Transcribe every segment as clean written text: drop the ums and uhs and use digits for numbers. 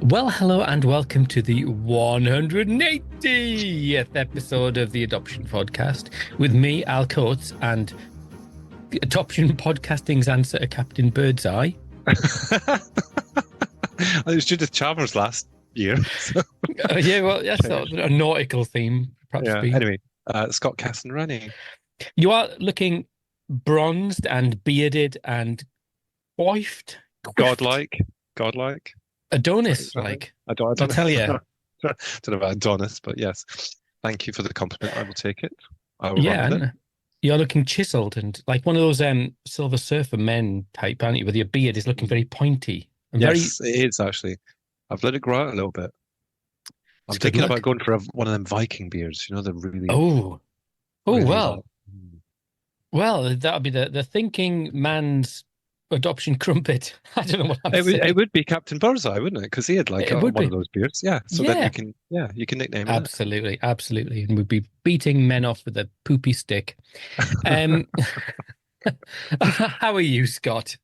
Well, hello and welcome to the 180th episode of the Adoption Podcast with me, Al Coates, and Adoption Podcasting's answer to Captain Birdseye. It was Judith Chalmers last year. So. Yeah, well, yes, a nautical theme, perhaps. Yeah. Anyway, Scott Casson running. You are looking bronzed and bearded and coiffed. Godlike. Adonis-like. I'll tell you. I don't know about Adonis, but yes. Thank you for the compliment. I will take it. I will Yeah, run with it. You're looking chiseled and like one of those Silver Surfer men type, aren't you? With your beard is looking very pointy. And Yes, it is actually. I've let it grow out a little bit. I'm thinking about going for one of them Viking beards. You know, the really. Really well, that would be the thinking man's adoption crumpet. I don't know what I'm saying. It would be Captain Birdseye, wouldn't it? Because he had like one of those beards. Yeah. So then you can nickname him. Absolutely. And we'd be beating men off with a poopy stick. How are you, Scott?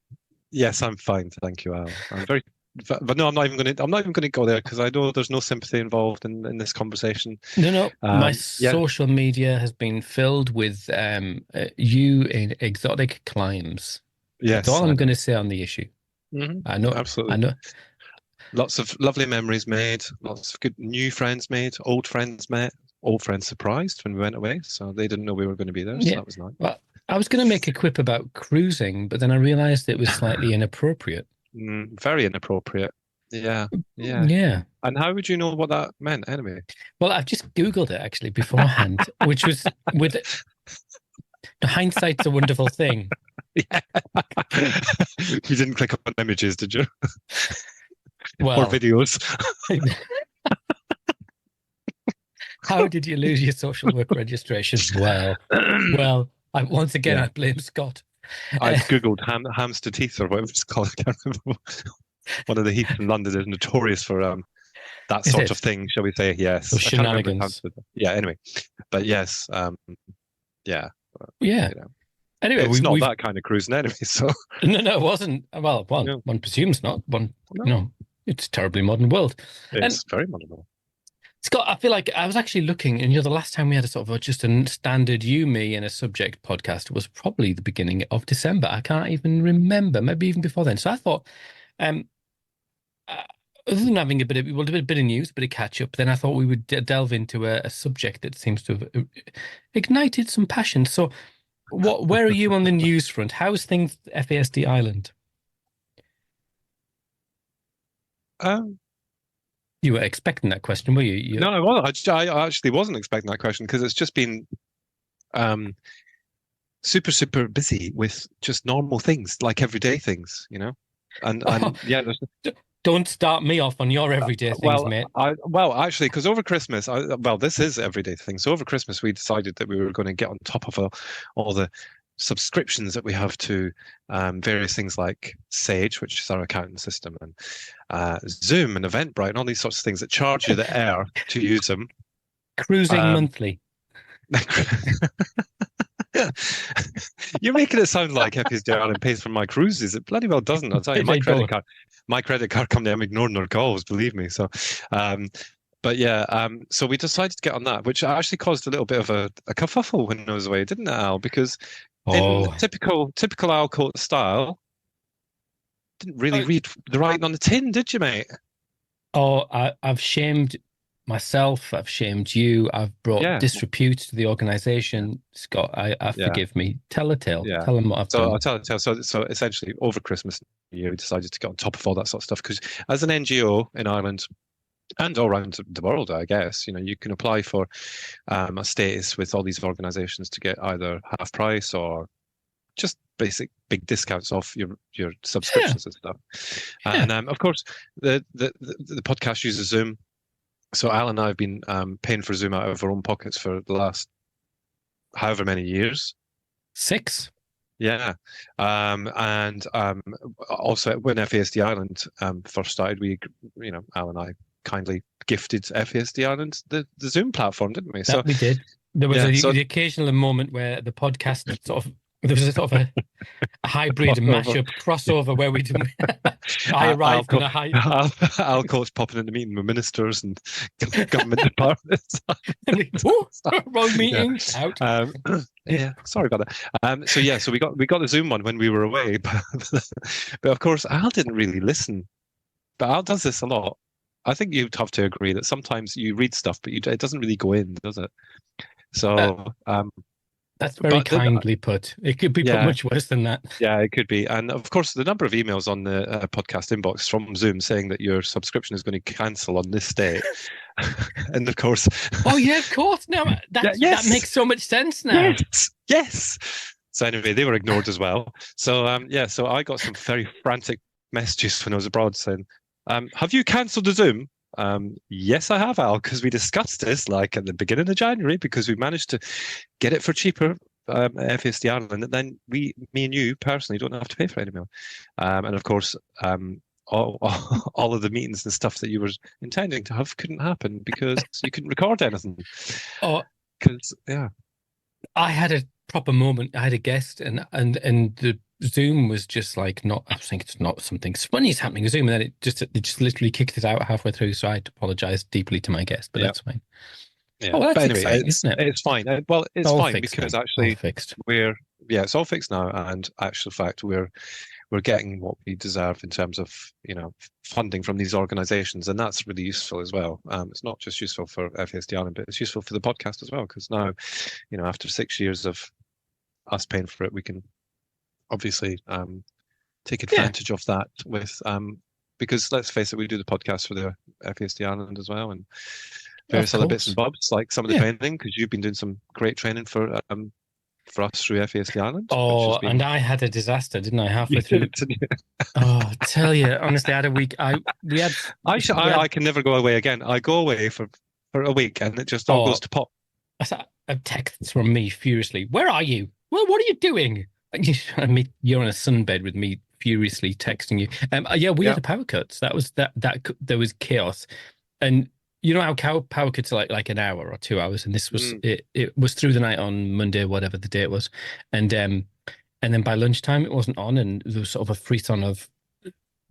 Yes, I'm fine. Thank you, Al. I'm very, but no, I'm not even going to go there because I know there's no sympathy involved in this conversation. No. My social media has been filled with you in exotic climes. Yes, that's all I'm going to say on the issue. Mm-hmm. I know, absolutely. I know. Lots of lovely memories made. Lots of good new friends made. Old friends met. Old friends surprised when we went away, so they didn't know we were going to be there. So that was nice. Well, I was going to make a quip about cruising, but then I realised it was slightly inappropriate. Very inappropriate. Yeah. And how would you know what that meant anyway? Well, I've just Googled it actually beforehand, which was with hindsight's a wonderful thing. Yeah. You didn't click on images, did you? Well, or videos. How did you lose your social work registration? Well, I blame Scott. I googled Hampstead Heath or whatever it's called. I can't remember. One of the heaths in London is notorious for that sort of thing, shall we say? Yes, those shenanigans. Yeah. Anyway, but yes, yeah. Yeah. You know. Anyway, it's not that kind of cruising anyway. So no, it wasn't. Well, one presumes not. No, it's a terribly modern world. It's very modern world. Scott, I feel like I was actually looking, and the last time we had a sort of just a standard you, me, and a subject podcast was probably the beginning of December. I can't even remember, maybe even before then. So I thought, other than having a bit of news, a bit of catch up, then I thought we would delve into a subject that seems to have ignited some passion. So, where are you on the news front? How's things at FASD Ireland? You were expecting that question, were you? No, I wasn't. I actually wasn't expecting that question because it's just been super busy with just normal things, like everyday things, you know. And yeah, don't start me off on your everyday things, mate. Actually, because over Christmas, this is everyday thing. So over Christmas, we decided that we were going to get on top of all the subscriptions that we have to various things like Sage, which is our accounting system, and Zoom and Eventbrite, and all these sorts of things that charge you the air to use them. Cruising monthly. You're making it sound like FSD Ireland pays for my cruises. It bloody well doesn't. I'll tell you, my credit card company, I'm ignoring their calls, believe me. So, but yeah, so we decided to get on that, which actually caused a little bit of a kerfuffle when I was away, didn't it, Al? Because in typical Al Coates style, didn't really read the writing on the tin, did you, mate? Oh, I've shamed myself. I've shamed you. I've brought disrepute to the organisation. Scott, forgive me. Tell a tale. Yeah. Tell them what I've done. I'll tell a tale. So essentially, over Christmas year, we decided to get on top of all that sort of stuff because as an NGO in Ireland and all around the world, I guess, you can apply for a status with all these organisations to get either half price or just basic big discounts off your subscriptions and stuff. And of course, the podcast uses Zoom. So Al and I have been paying for Zoom out of our own pockets for the last however many years. 6. Yeah. And also when FASD Ireland first started, Al and I kindly gifted FASD Ireland the Zoom platform, didn't we? We did. There was the occasional moment where the podcast sort of There was a sort of a hybrid Crossover. mashup crossover where we did. I Al, arrived in a high. Al Coach popping in the meeting with ministers and government departments. Wrong Yeah. meeting out. Yeah, sorry about that. So we got the Zoom one when we were away, but of course Al didn't really listen. But Al does this a lot. I think you'd have to agree that sometimes you read stuff, but it doesn't really go in, does it? So, That's very but kindly put. It could be put yeah, much worse than that. yeah, it could be. And of course, the number of emails on the podcast inbox from Zoom saying that your subscription is going to cancel on this day. And of course, Oh yeah, of course. No, that makes so much sense now. Yes. So anyway, they were ignored as well. So so I got some very frantic messages when I was abroad saying, have you cancelled the Zoom? Yes, I have, Al, because we discussed this like at the beginning of January because we managed to get it for cheaper at FSD Ireland, and then me and you personally don't have to pay for it anymore. And of course, all of the meetings and stuff that you were intending to have couldn't happen because you couldn't record anything. Oh, because yeah, I had a proper moment. I had a guest, and the Zoom was just like not. I was thinking it's not something funny is happening with Zoom, and then it just literally kicked it out halfway through. So I had to apologize deeply to my guest, but that's fine. Yeah. Oh, well, that's anyway, exciting, isn't it? It's fine. Well, it's all fine fixed because now. actually All fixed. it's all fixed now, and actual fact we're getting what we deserve in terms of funding from these organisations, and that's really useful as well. It's not just useful for FASD Ireland, but it's useful for the podcast as well because now, after 6 years of us paying for it, we can obviously take advantage of that with because let's face it, we do the podcast for the FASD Ireland as well, and various other bits and bobs like some of the training because you've been doing some great training for us through FASD Ireland. Oh, and I had a disaster, didn't I? Halfway through. Oh, I tell you, honestly, I had a week. I can never go away again. I go away for a week and it just all goes to pot. A text from me furiously. Where are you? Well, what are you doing? You're on a sunbed with me furiously texting you. We had a power cut. So that was that there was chaos, and you know how power cuts are like an hour or 2 hours, and this was it was through the night on Monday, whatever the day it was, and then by lunchtime it wasn't on, and there was sort of a frisson of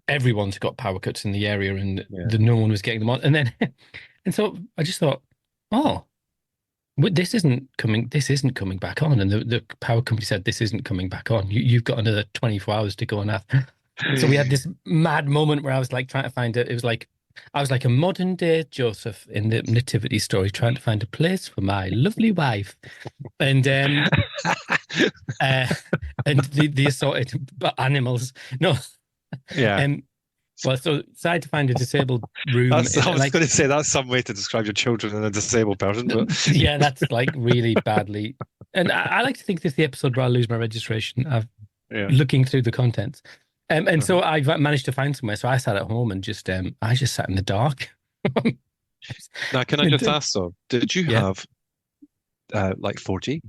everyone's got power cuts in the area, and no one was getting them on, and then and so I just thought, oh, this isn't coming back on, and the power company said this isn't coming back on. You've got another 24 hours to go on that. So we had this mad moment where I was like trying to find it. It was like I was like a modern day Joseph in the nativity story, trying to find a place for my lovely wife, and and the assorted animals. No, well, so I had to find a disabled room. I was going to say that's some way to describe your children and a disabled person, but yeah, that's like really badly. And I like to think this is the episode where I lose my registration of looking through the contents. And so I managed to find somewhere. So I sat at home and I just sat in the dark. Now, can I just ask though, did you have like 4G?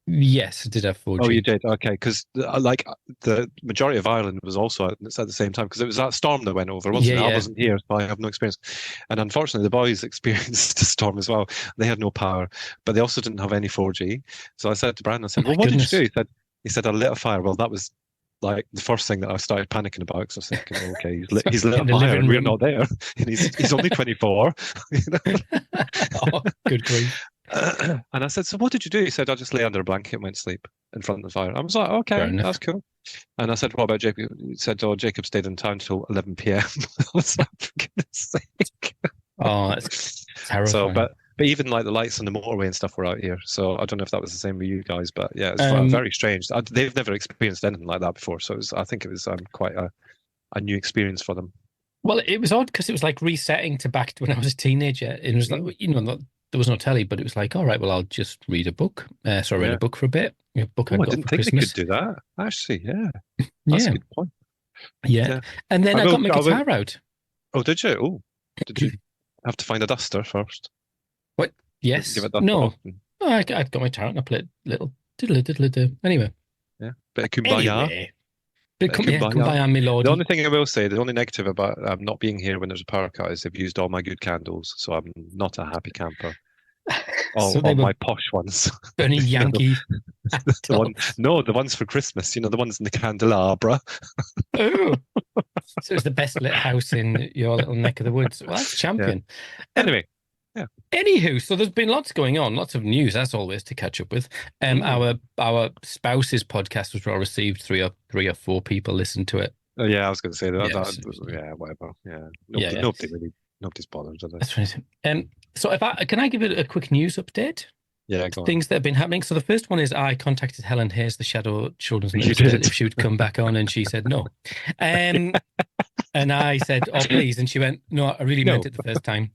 Yes, I did have 4G. Oh, you did? Okay, because like the majority of Ireland was also at the same time because it was that storm that went over, wasn't it? I wasn't here, so I have no experience. And unfortunately, the boys experienced a storm as well. They had no power, but they also didn't have any 4G. So I said to Brandon, I said, well, what did you do? He said, I lit a fire. Well, that was like the first thing that I started panicking about because I was thinking, okay, he's lit a fire and we're not there. And he's only 24. Oh, good grief. And I said, so what did you do? He said, I just lay under a blanket and went to sleep in front of the fire. I was like, okay, that's cool. And I said, what about Jacob? He said, oh, Jacob stayed in town till 11 p.m. I was like, for goodness sake. Oh, that's terrifying. So, but even like the lights on the motorway and stuff were out here. So I don't know if that was the same with you guys, but yeah, it's very strange. They've never experienced anything like that before. So I think it was quite a new experience for them. Well, it was odd because it was like resetting to back to when I was a teenager. It was like, there was no telly, but it was like, all right, well, I'll just read a book. So I read a book for a bit. A book I didn't think they could do that. Actually, yeah. That's a good point. Yeah. And then I got my guitar out. Oh, did you? Oh, did you have to find a duster first? What? Yes. Give it that no. I got my guitar out and I played little diddle. Anyway. Yeah. Bit of kumbaya. Kumbaya melody. The only thing I will say, the only negative about not being here when there's a power cut is they've used all my good candles, so I'm not a happy camper. All my posh ones. Burning Yankee The one, Candles. no, the ones for Christmas. The ones in the candelabra. Oh, so it's the best lit house in your little neck of the woods. Well, that's Yeah. champion. Um, Anyway, yeah. Anywho, so there's been lots going on, lots of news as always to catch up with. Mm. Our spouses podcast was well received. Three or four people listened to it. Yeah, I was going to say that. Yeah, Yeah, whatever. Yeah, yeah, yeah. nobody's bothered, are they? That's right. So if I can I give it a quick news update? Yeah, go on. Things that have been happening. So the first one is I contacted Helen Hayes, the Shadow Children's You Minister, did. if she would come back on, and she said no. Um, and I said, "Oh, please," and she went, "No, I really meant No, it the first time."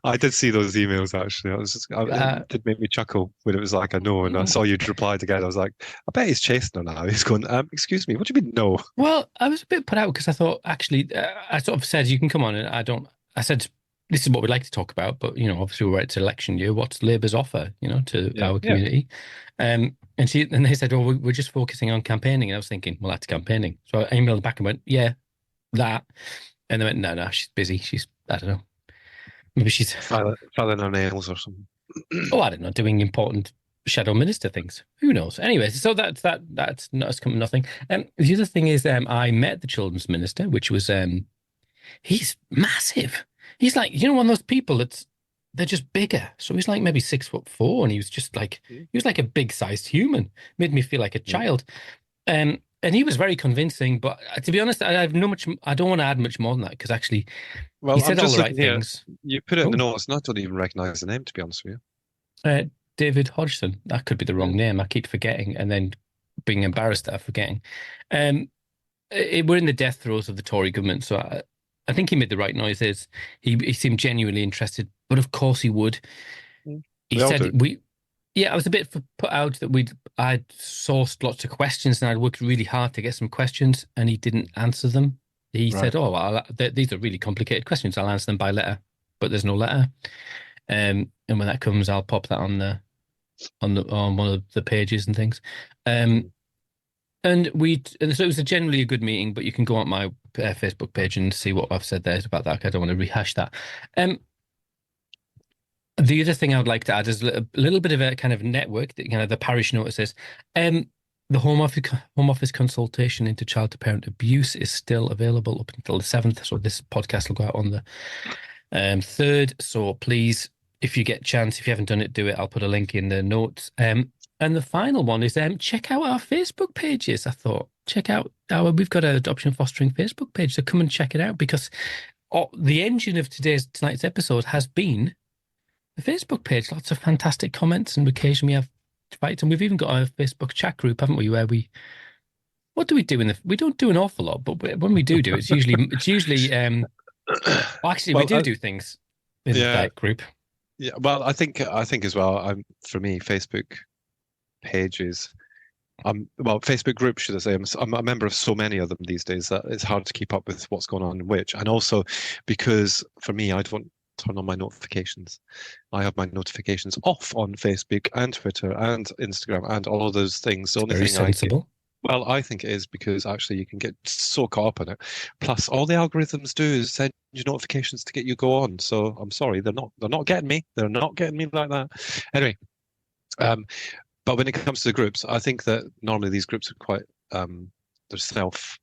I did see those emails actually. Uh, It did make me chuckle when it was like a no, and I saw you'd replied again. I was like, I bet he's chasing her now. He's going, excuse me, what do you mean no? well, I was a bit put out because I thought actually, I sort of said you can come on, and I don't. I said this is what we'd like to talk about, but obviously we're at election year. What's Labour's offer, to Yeah, our yeah. community? And they said, "Oh, we're just focusing on campaigning." And I was thinking, well, that's campaigning. So I emailed back and went, "Yeah, that." And they went, "No, she's busy. I don't know. Maybe she's, Filing her nails or something. oh, I don't know, doing important shadow minister things. Who knows?" Anyway, so that's not as come nothing. The other thing is, I met the children's minister, which was, he's massive. He's like, one of those people they're just bigger. So he's like maybe 6'4", and he was just like, he was like a big sized human. Made me feel like a Yeah. child. And he was very convincing, but to be honest, I have no much. I don't want to add much more than that because actually, he Well, I'm said all just the right looking here. things. You put it in the Oh, notes, and I don't even recognize the name, to be honest with David Hodgson. That could be the wrong you. name. I keep forgetting, and then being embarrassed at forgetting. Um, we're in the death throes of the Tory government, so I think he made the right noises. He seemed genuinely interested, but of course he would. Yeah. He We all do. said yeah, I was a bit put out that I'd sourced lots of questions and I'd worked really hard to get some questions, and he didn't answer them. He Right. said, "Oh, well, these are really complicated questions. I'll answer them by letter," but there's no letter. And when that comes, I'll pop that on one of the pages and things. Um, and so it was generally a good meeting, but you can go on my Facebook page and see what I've said there about that. I don't want to rehash that. The other thing I would like to add is a little bit of a kind of network that the parish notices. The Home Office consultation into child to parent abuse is still available up until the 7th. So this podcast will go out on the 3rd. So please, if you get a chance, if you haven't done it, do it. I'll put a link in the notes. And the final one is check out our Facebook pages. I thought we've got an adoption fostering Facebook page, so come and check it out because the engine of tonight's episode has been the Facebook page. Lots of fantastic comments, and occasionally we have fights, and we've even got a Facebook chat group, haven't we? Where what do we do we don't do an awful lot, but when we do, it's usually actually Well, we do things in yeah, that group. yeah. Well, I think as well. For me, Facebook pages. Facebook groups, should I say? I'm a member of so many of them these days that it's hard to keep up with what's going on in which. And also because for me, I don't turn on my notifications. I have my notifications off on Facebook and Twitter and Instagram and all of those things. The only Very thing I get, sensible. well, I think it is because actually you can get so caught up in it. Plus, all the algorithms do is send you notifications to get you go on. So I'm sorry, they're not getting me. They're not getting me like that. Anyway, but when it comes to the groups, I think that normally these groups are quite they're self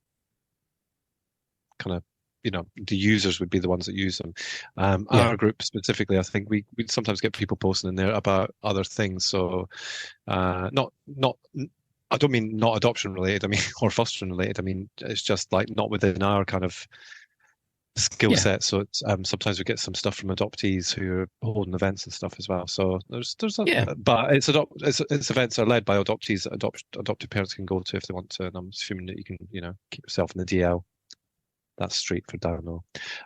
kind of, the users would be the ones that use them. Yeah. Our group specifically, I think we sometimes get people posting in there about other things. So not I don't mean not adoption related, I mean or fostering related. I mean it's just like not within our kind of skill set. So it's sometimes we get some stuff from adoptees who are holding events and stuff as well. So there's but it's events are led by adoptees that adopted parents can go to if they want to, and I'm assuming that you can keep yourself in the DL. That's street for download.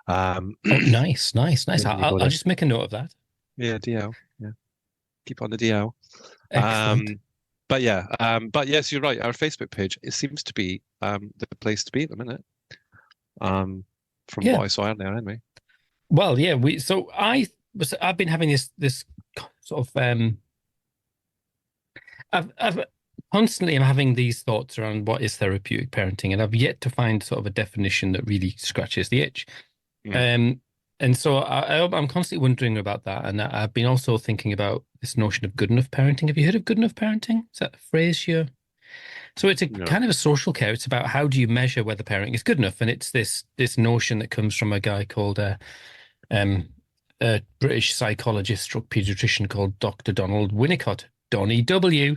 Oh, nice. I'll just make a note of that. Yeah, DL. Yeah, keep on the DL. Excellent. But yes, you're right. Our Facebook page, it seems to be the place to be at the minute. From what I saw earlier, anyway. Well, yeah. I've been having this sort of I've constantly am having these thoughts around what is therapeutic parenting, and I've yet to find sort of a definition that really scratches the itch. And so I'm constantly wondering about that. And I've been also thinking about this notion of good enough parenting. Have you heard of good enough parenting? Is that a phrase you So it's a No. kind of a social care. It's about how do you measure whether parenting is good enough, and it's this notion that comes from a guy called um, a British psychologist, stroke pediatrician called Dr. Donald Winnicott, Donny W.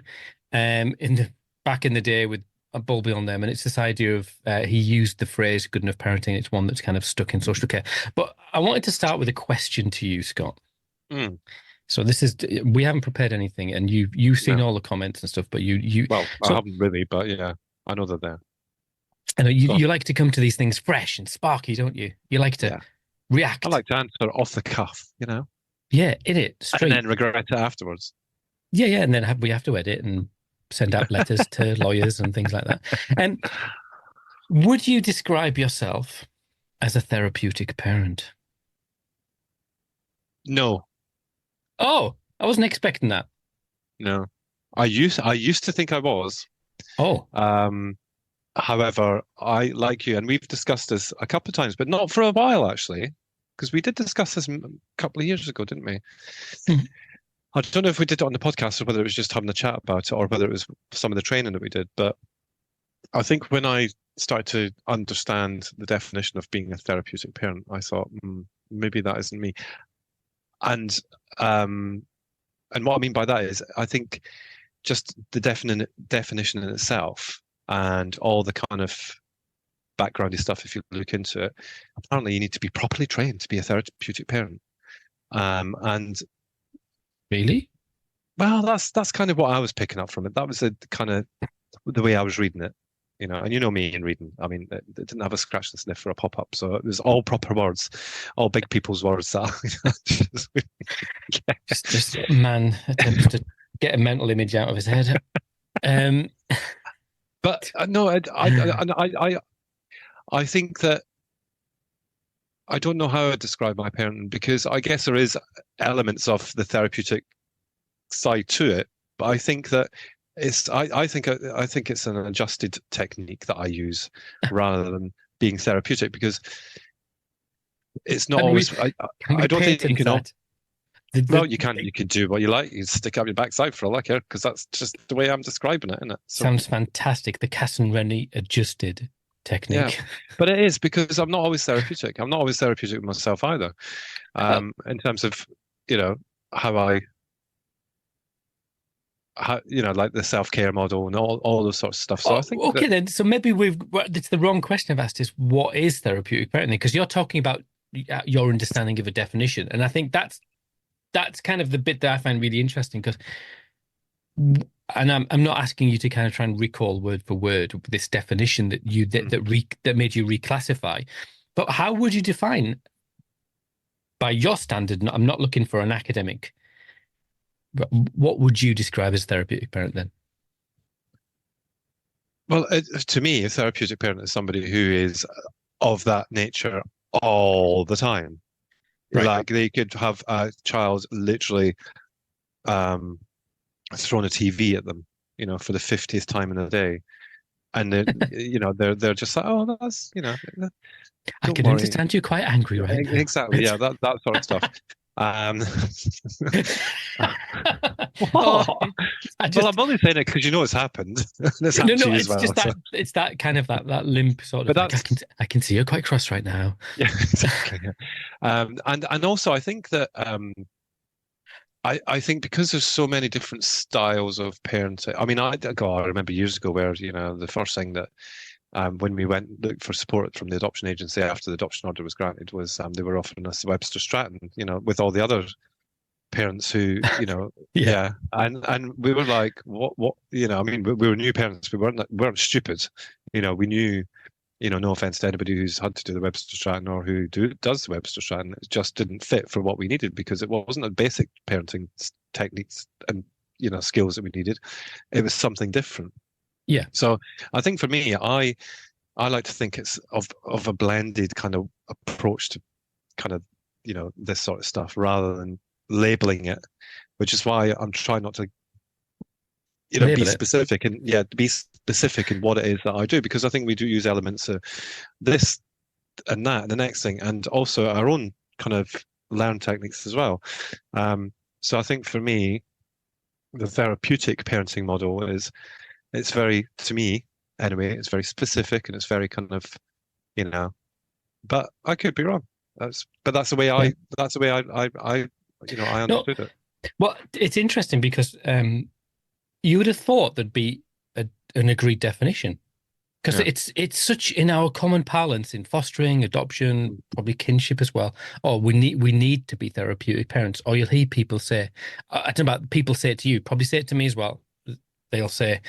In the back in the day with a bulby on them, and it's this idea of he used the phrase "good enough parenting." It's one that's kind of stuck in social care. But I wanted to start with a question to you, Scott. Mm, So this is we haven't prepared anything, and you've seen no. all the comments and stuff, but you Well, I so haven't really, but yeah, I know they're there. I know Go on. you like to come to these things fresh and sparky, don't you? You like to Yeah. I react. like to answer off the cuff, Yeah, in it, and straight. then regret it afterwards. Yeah, yeah, and then we have to edit and send out letters to lawyers and things like that. And would you describe yourself as a therapeutic parent? No, Oh, I wasn't expecting that. no. I used to think I was. Oh, Um, However, I like you, and we've discussed this a couple of times, but not for a while actually, because we did discuss this a couple of years ago, didn't we? mhm. I don't know if we did it on the podcast or whether it was just having a chat about it or whether it was some of the training that we did. But I think when I started to understand the definition of being a therapeutic parent, I thought, maybe that isn't me. And um, and what I mean by that is, I think just the definition in itself and all the kind of backgroundy stuff, if you look into it, apparently you need to be properly trained to be a therapeutic parent. And Really? well, that's kind of what I was picking up from it. That was the kind of the way I was reading it, And you know me in reading. I mean, it didn't have a scratch and sniff for a pop up, so it was all proper words, all big people's words. Just a man attempts to get a mental image out of his head. Um, But no, I think that I don't know how to describe my parenting because I guess there is elements of the therapeutic side to it, but I think that I think it's an adjusted technique that I use rather than being therapeutic because it's not can we always. can I we don't think you patent can. that? Well, you can do what you like. You stick up your backside for all I care because that's just the way I'm describing it, isn't it? So Sounds fantastic. The Cass and Rennie adjusted yeah, technique. but it is because I'm not always therapeutic. I'm not always therapeutic with myself either. In terms of you know how I how like the self-care model and all those sorts of stuff. So I think Okay, that then. So maybe it's the wrong question I've asked is what is therapeutic parenting? Because you're talking about your understanding of a definition. And I think that's kind of the bit that I find really interesting because and I'm not asking you to kind of try and recall word for word this definition that that made you reclassify. But how would you define by your standard? I'm not looking for an academic, but what would you describe as therapeutic parent then? well, to me, a therapeutic parent is somebody who is of that nature all the time. Right. Like they could have a child literally um, thrown a TV at them, for the 50th time in a day, and they're just like, oh, that's I don't can worry. understand you're quite angry right now. Exactly, yeah, that sort of stuff. Um, Oh, what? I Well, just I'm only saying it because you know it's happened. It's no, happened no. to you as It's well. just So. it's that kind of that limp sort But of like that's I can see you're quite cross right now. yeah, exactly. Yeah. And also I think that I think because there's so many different styles of parenting. I mean, I remember years ago where the first thing that when we went looked for support from the adoption agency after the adoption order was granted was they were offering us Webster Stratton, with all the other parents who, Yeah, yeah, and we were like, what, I mean, we were new parents, we weren't stupid, we knew, no offense to anybody who's had to do the Webster Stratton or who does the Webster Stratton, it just didn't fit for what we needed because it wasn't a basic parenting techniques and skills that we needed. It was something different. yeah. So I think for me, I like to think it's of a blended kind of approach to kind of this sort of stuff rather than labeling it, which is why I'm trying not to be Label it. specific and be specific in what it is that I do because I think we do use elements of this and that and the next thing and also our own kind of learn techniques as well. So I think for me, the therapeutic parenting model it's very, to me anyway, it's very specific and it's very kind of, you know, but I could be wrong. That's the way Yeah. I No, understood it. well, it's interesting because you would have thought there'd be an agreed definition because Yeah. it's such in our common parlance in fostering, adoption, Mm. probably kinship as well. Oh, we need to be therapeutic parents. Or you'll hear people say, I don't know about people say it to you, probably say it to me as well. They'll say,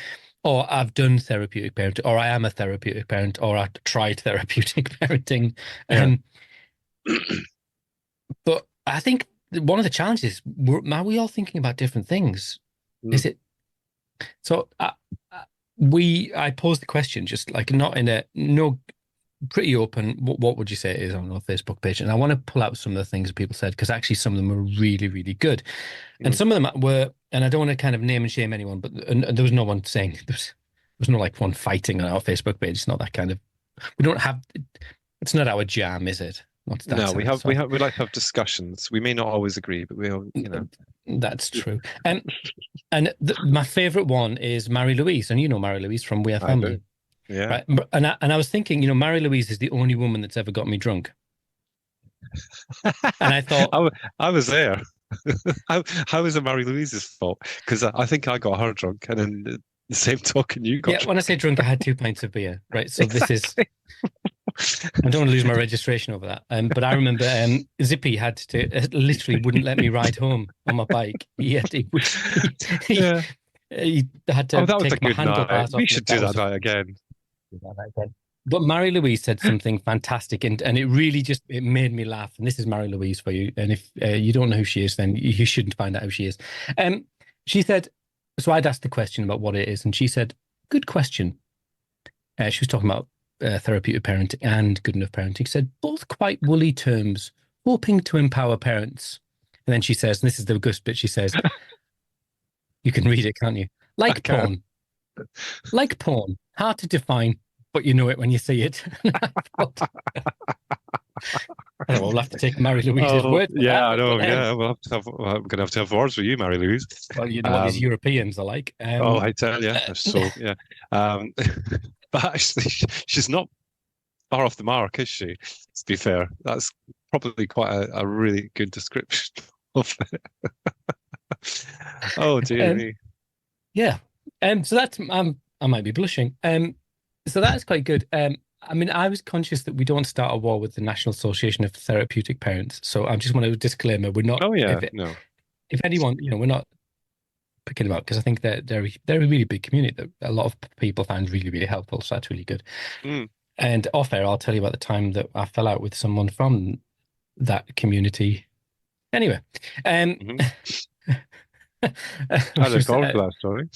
"Oh, I've done therapeutic parenting," or "I am a therapeutic parent," or "I tried therapeutic parenting." Yeah. Um, but I think one of the challenges, are we all thinking about different things? Mm. Is it so? I posed the question just like not in a no pretty open. What would you say it is on our Facebook page? And I want to pull out some of the things that people said because actually some of them were really, really good, and Mm. some of them were. And I don't want to kind of name and shame anyone, but and there was no one saying there was no like one fighting on our Facebook page. It's not that kind of. We don't have. It's not our jam, is it? Not that No, side. we like to have discussions. We may not always agree, but we'll. That's true. And my favorite one is Mary Louise, and you know Mary Louise from We Are I do. Family, Yeah. right? And I was thinking, Mary Louise is the only woman that's ever got me drunk, and I thought, I was there. How is it Mary Louise's fault? Because I think I got her drunk, and then the same token you got yeah, when I drunk. say drunk, I had 2 pints of beer, right? So this is. Exactly. I don't want to lose my registration over that. But I remember Zippy had to literally wouldn't let me ride home on my bike. Yeah. He had Oh, to that was a take my good night. handlebars We off me. should do That that was a night again. But Mary Louise said something fantastic, and it really just it made me laugh. And this is Mary Louise for you. And if you don't know who she is, then you shouldn't find out who she is. She said, so I'd asked the question about what it is, and she said, "Good question." She was talking about therapeutic parenting and good enough parenting. She said both quite woolly terms, hoping to empower parents. And then she says, and this is the good bit. She says, "You can read it, can't you? I Like can. porn, like porn, hard to define." But you know it when you see it. I thought, well, we'll have to take Mary Louise's Oh, word for yeah, that. I know. But Yeah, I'm gonna have to have words with you, Mary Louise. well, you know what these Um, Europeans are like. oh, I tell you, they're Uh, so yeah. Um, but actually, she's not far off the mark, is she? To be fair, that's probably quite a really good description of it. Oh, dear um, me. yeah. So that's I might be blushing. So that's quite good. I mean, I was conscious that we don't start a war with the National Association of Therapeutic Parents. So I just want to disclaimer: we're not. Oh, yeah, no. If anyone, we're not picking them up because I think they're a really big community that a lot of people find really, really helpful. So that's really good. Mm. And off air, I'll tell you about the time that I fell out with someone from that community. Anyway, Hmm. I which look was, forward to that story.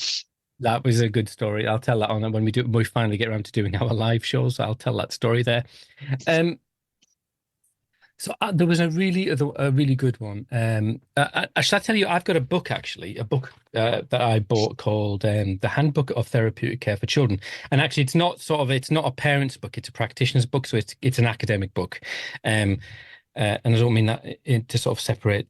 that was a good story. I'll tell that on when we finally get around to doing our live shows. I'll tell that story there. Um, so there was a really good one. Shall I tell you? I've got a book actually, a book that I bought called "The Handbook of Therapeutic Care for Children." And actually, it's not a parent's book; it's a practitioner's book. So it's an academic book, and I don't mean that to sort of separate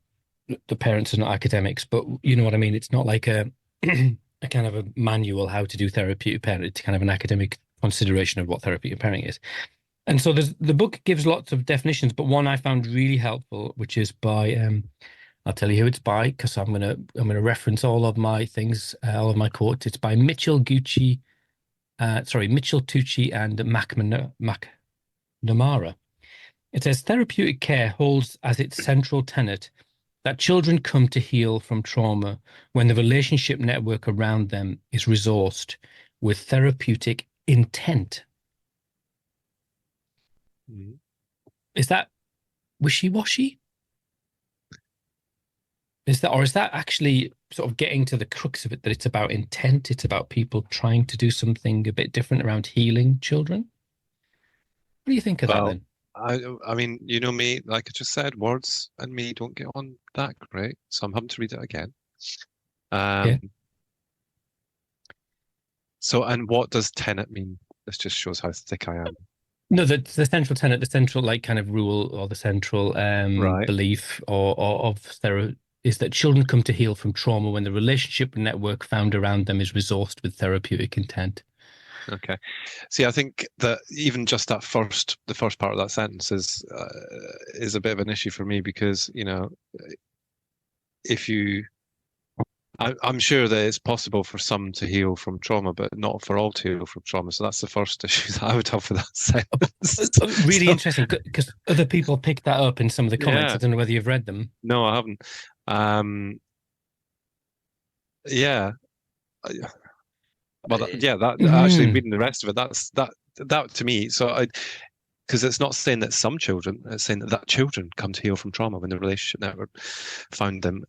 the parents are not academics, but you know what I mean. It's not like a a kind of a manual how to do therapeutic parenting. It's kind of an academic consideration of what therapeutic parenting is. And so the book gives lots of definitions, but one I found really helpful, which is by I'll tell you who it's by because I'm gonna reference all of my things, all of my quotes. It's by Mitchell Tucci and McNamara. It says therapeutic care holds as its central tenet that children come to heal from trauma when the relationship network around them is resourced with therapeutic intent. Mhm. Is that wishy-washy? Or is that actually sort of getting to the crux of it, that it's about intent, it's about people trying to do something a bit different around healing children? What do you think of that Well, then? I mean, you know me, like I just said, words and me don't get on that great, so I'm having to read it again. Yeah. Um, so, and what does tenet mean? This just shows how thick I am. No, the central tenet, the central like kind of rule or the central Right. belief or of therapy is that children come to heal from trauma when the relationship network found around them is resourced with therapeutic intent. Okay. See, I think that even just the first part of that sentence is a bit of an issue for me because, if you, I'm sure that it's possible for some to heal from trauma, but not for all to heal from trauma. So that's the first issue that I would have with that sentence. Really So, interesting because other people picked that up in some of the comments. I yeah, don't know whether you've read them. no, I haven't. Um, yeah, well, yeah, that actually Mm, reading the rest of it, that to me. So because it's not saying that some children, it's saying that children come to heal from trauma when the relationship network found them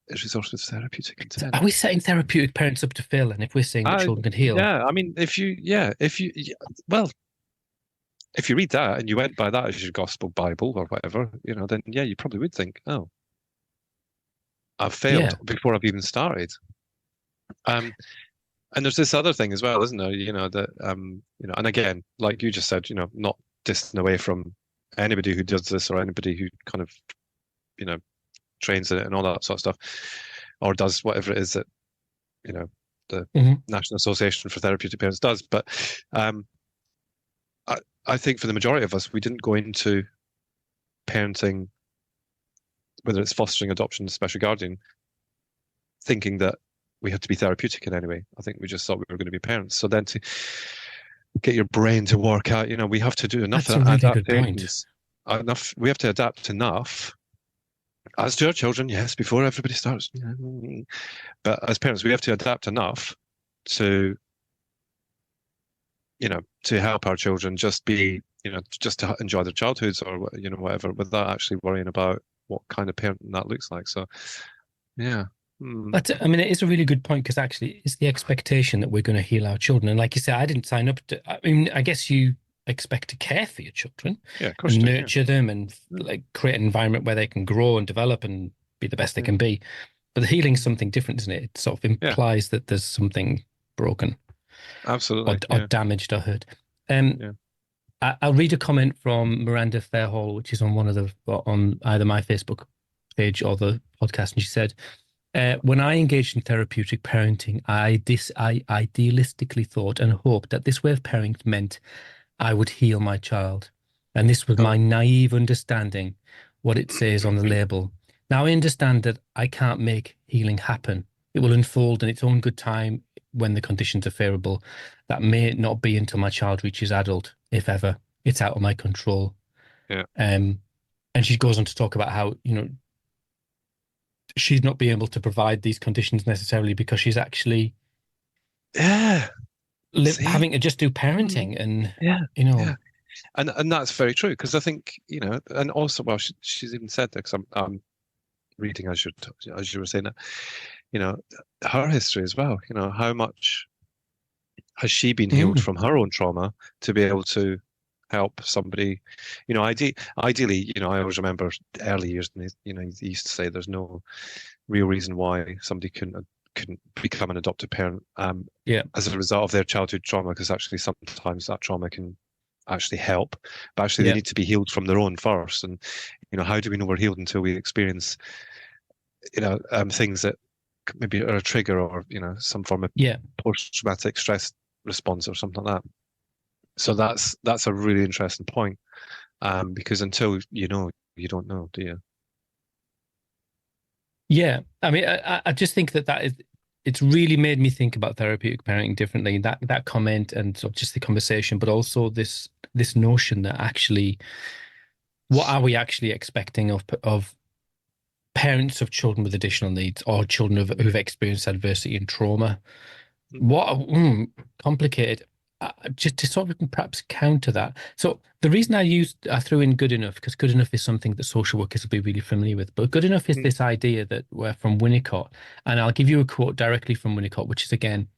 is resourced with therapeutic intent. are we setting therapeutic parents up to fail? And if we're saying that children can heal, Yeah, I mean, well, if you read that and you went by that as your gospel Bible or whatever, then yeah, you probably would think, oh, I've failed yeah. before I've even started. Um, and there's this other thing as well, isn't there? That and again, like you just said, not distant away from anybody who does this or anybody who kind of, you know, trains in it and all that sort of stuff, or does whatever it is that, you know, the Mhm. National Association for Therapeutic Parents does. But um, I, I think for the majority of us, we didn't go into parenting, whether it's fostering, adoption, special guardian, thinking that we had to be therapeutic in any way. I think we just thought we were going to be parents. So then to get your brain to work out, we have to do enough That's a really good point. adaptations. Enough, we have to adapt enough, as do our children, yes, before everybody starts. But as parents, we have to adapt enough to, to help our children just be, just to enjoy their childhoods or, whatever, without actually worrying about what kind of parenting that looks like. So, yeah. Hmm. I mean, it is a really good point because actually it's the expectation that we're going to heal our children. And like you said, I didn't sign up to, I mean, I guess you expect to care for your children Yeah, of course and you do. Yeah. nurture them and Mm. like create an environment where they can grow and develop and be the best they Yeah. can be. But the healing's something different, isn't it? It sort of Yeah, implies that there's something broken or, absolutely. or Yeah. damaged or hurt. Um, Yeah. I'll read a comment from Miranda Fairhall, which is on on either my Facebook page or the podcast. And she said, when I engaged in therapeutic parenting, I idealistically thought and hoped that this way of parenting meant I would heal my child. And this was my Oh, naive understanding, what it says on the label. Now I understand that I can't make healing happen. It will unfold in its own good time when the conditions are favorable. That may not be until my child reaches adult, if ever. It's out of my control. yeah. Um, and she goes on to talk about how, she's not being able to provide these conditions necessarily because she's actually Yeah. See? having to just do Mm. parenting and Yeah. you Yeah. know And that's very true because I think, and also, well, she's even said that because I'm reading as you were saying that, you know, her history as well. How much has she been healed mm, from her own trauma to be able to help somebody? Ideally, I always remember early years, and they used to say there's no real reason why somebody couldn't become an adoptive parent yeah, as a result of their childhood trauma, because actually sometimes that trauma can actually help, but actually they yeah, need to be healed from their own first. And how do we know we're healed until we experience things that maybe are a trigger or some form of yeah. post-traumatic stress response or something like that. So that's a really interesting point, because until you don't know, do you? Yeah, I mean, I just think that it's really made me think about therapeutic parenting differently. That comment and sort of just the conversation, but also this notion that actually, what are we actually expecting of parents of children with additional needs or children who've experienced adversity and trauma? What complicated. Just to sort of perhaps counter that. So the reason I threw in good enough because good enough is something that social workers will be really familiar with. But good enough is Mm, this idea that we're from Winnicott, and I'll give you a quote directly from Winnicott, which is again,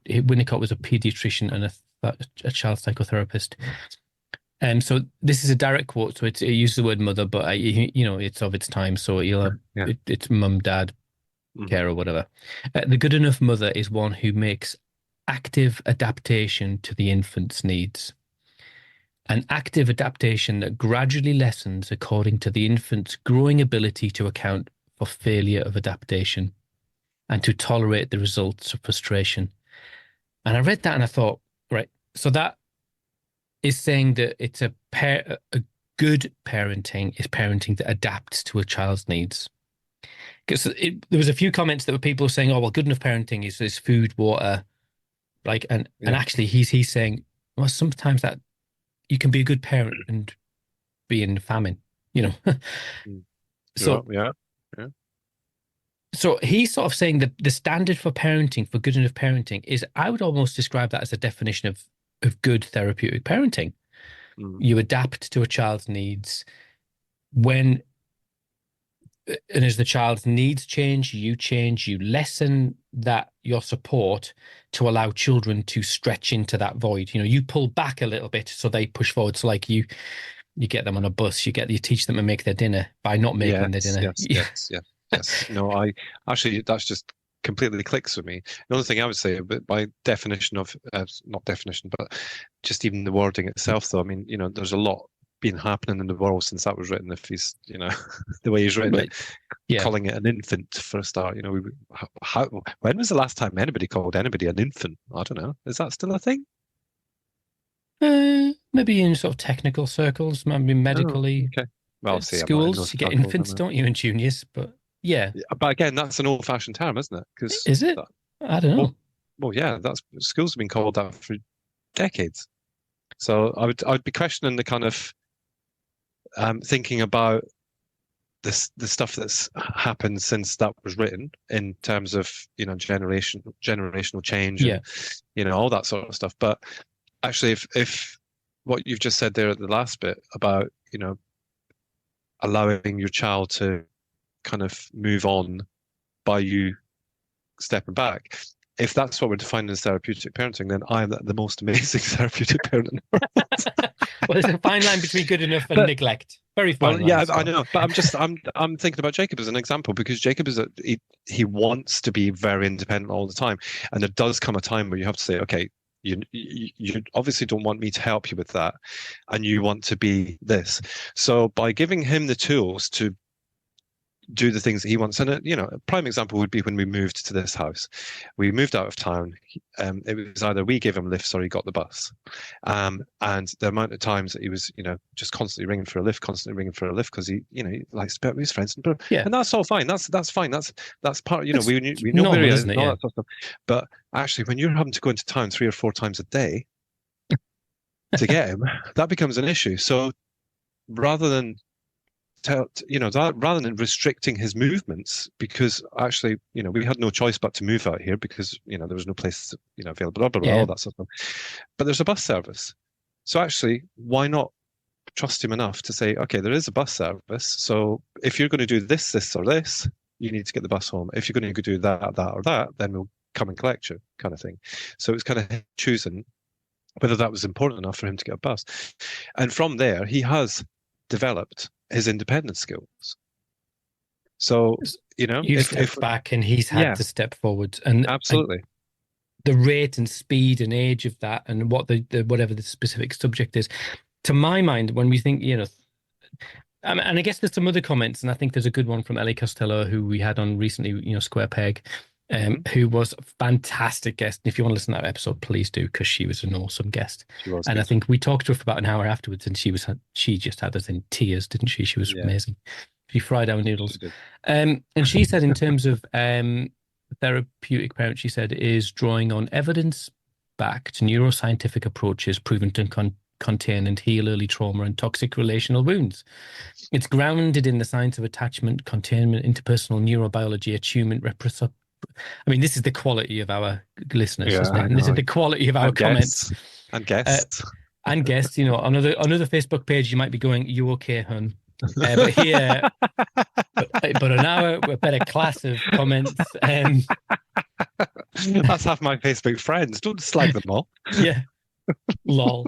Winnicott was a pediatrician and a child psychotherapist. And so this is a direct quote, so it uses the word mother, but it's of its time, so yeah. it's mum, dad, Hmm. care or whatever. The good enough mother is one who makes active adaptation to the infant's needs. an active adaptation that gradually lessens according to the infant's growing ability to account for failure of adaptation and to tolerate the results of frustration. And I read that and I thought, right, so that is saying that it's a good parenting is parenting that adapts to a child's needs. Because there was a few comments that were people saying, "Oh, well, good enough parenting is food, water," like, and actually, he's saying, well, sometimes that you can be a good parent and be in famine, you know. So, yeah, yeah. so he's sort of saying that the standard for parenting, for good enough parenting, is I would almost describe that as a definition of good therapeutic parenting. You adapt to a child's needs when and as the child's needs change, you lessen that your support to allow children to stretch into that void. You know, you pull back a little bit so they push forward. So like you get them on a bus, you teach them to make their dinner by not making their dinner. Yes. No, I actually that's just completely clicks with me. Another thing I would say, but by definition of not definition, but just even the wording itself, though. I mean, you know, there's a lot been happening in the world since that was written. If he's, you know, the way he's written it, calling it an infant for a start. You know, when was the last time anybody called anybody an infant? I don't know. Is that still a thing? Maybe in sort of technical circles, maybe medically. Okay. Well, see, schools, you get infants, don't you, in juniors? But yeah. But again, that's an old-fashioned term, isn't it? Is it? I don't know. Well, yeah, that's schools have been called that for decades. So I would be questioning the kind of thinking about the stuff that's happened since that was written in terms of, you know, generational change and, you know, all that sort of stuff. But actually, if what you've just said there at the last bit about, you know, allowing your child to kind of move on by you stepping back, if that's what we're defining as therapeutic parenting, then I'm the most amazing therapeutic parent in the world. Well, there's a fine line between good enough and neglect. Very fine line. Yeah, I know, but I'm thinking about Jacob as an example, because Jacob is he wants to be very independent all the time, and there does come a time where you have to say, okay, you obviously don't want me to help you with that, and you want to be this. So by giving him the tools to do the things that he wants. And, you know, a prime example would be when we moved to this house. We moved out of town. It was either we gave him lifts or he got the bus. And the amount of times that he was, you know, just constantly ringing for a lift because he, you know, he likes to be out with his friends. And that's all fine. That's fine. That's part, you know, we know normal, where he is isn't it? and all that sort of stuff. But actually, when you're having to go into town 3 or 4 times a day to get him, that becomes an issue. So rather than rather than restricting his movements, because actually, you know, we had no choice but to move out here because, you know, there was no place, you know, available, all that sort of stuff. But there's a bus service. So actually, why not trust him enough to say, okay, there is a bus service. So if you're going to do this, this, or this, you need to get the bus home. If you're going to do that, or that, then we'll come and collect you, kind of thing. So it's kind of choosing whether that was important enough for him to get a bus. And from there, he has developed his independence skills. So, you know, you step back and he's had to step forward, and absolutely, and the rate and speed and age of that, and what the whatever the specific subject is, to my mind, when we think, you know, and I guess there's some other comments, and I think there's a good one from Ellie Costello, who we had on recently, you know, Square Peg, who was a fantastic guest. And if you want to listen to that episode, please do, because she was an awesome guest. I think we talked to her for about an hour afterwards, and she just had us in tears, didn't she? She was amazing. She fried our noodles. And she said, in terms of therapeutic parent, she said, is drawing on evidence-backed neuroscientific approaches proven to contain and heal early trauma and toxic relational wounds. It's grounded in the science of attachment, containment, interpersonal neurobiology, attunement, I mean, this is the quality of our listeners, isn't it? And this is the quality of our comments. And guests. And guests, you know, on another Facebook page, you might be going, "You okay, hun?" But here, but on our better class of comments. That's half my Facebook friends. Don't slag them all. Yeah. Lol.